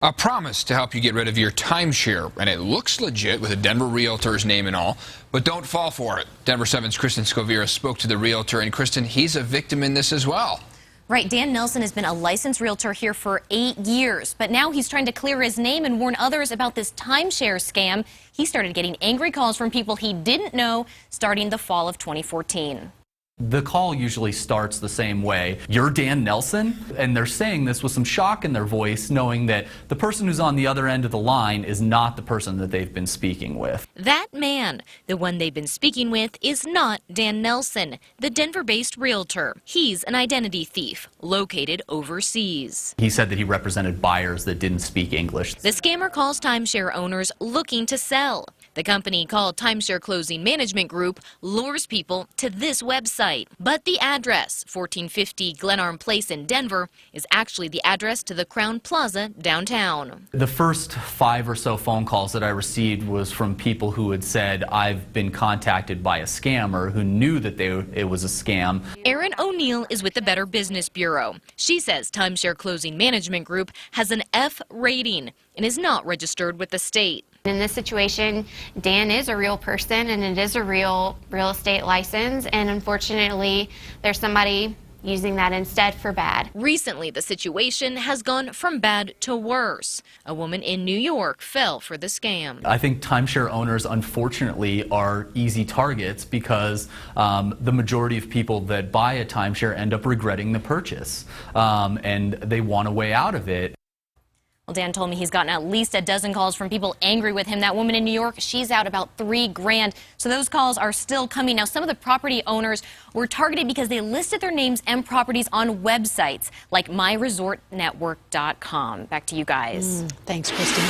A promise to help you get rid of your timeshare, and it looks legit with a Denver realtor's name and all, but don't fall for it. Denver 7's Kristen Skovira spoke to the realtor, and Kristen, he's a victim in this as well. Right, Dan Nelson has been a licensed realtor here for 8 years, but now he's trying to clear his name and warn others about this timeshare scam. He started getting angry calls from people he didn't know starting the fall of 2014. The call usually starts the same way. "You're Dan Nelson?" And they're saying this with some shock in their voice, knowing that the person who's on the other end of the line is not the person that they've been speaking with. That man, the one they've been speaking with, is not Dan Nelson, the Denver-based realtor. He's an identity thief located overseas. He said that he represented buyers that didn't speak English. The scammer calls timeshare owners looking to sell. The company, called Timeshare Closing Management Group, lures people to this website. But the address, 1450 Glenarm Place in Denver, is actually the address to the Crown Plaza downtown. The first 5 or so phone calls that I received was from people who had said, "I've been contacted by a scammer," who knew that it was a scam. Erin O'Neill is with the Better Business Bureau. She says Timeshare Closing Management Group has an F rating and is not registered with the state. In this situation, Dan is a real person and it is a real estate license, and unfortunately there's somebody using that instead for bad. Recently, the situation has gone from bad to worse. A woman in New York fell for the scam. I think timeshare owners, unfortunately, are easy targets because the majority of people that buy a timeshare end up regretting the purchase, and they want a way out of it. Well, Dan told me he's gotten at least a dozen calls from people angry with him. That woman in New York, she's out about $3 grand. So those calls are still coming. Now, some of the property owners were targeted because they listed their names and properties on websites like myresortnetwork.com. Back to you guys. Thanks, Kristen.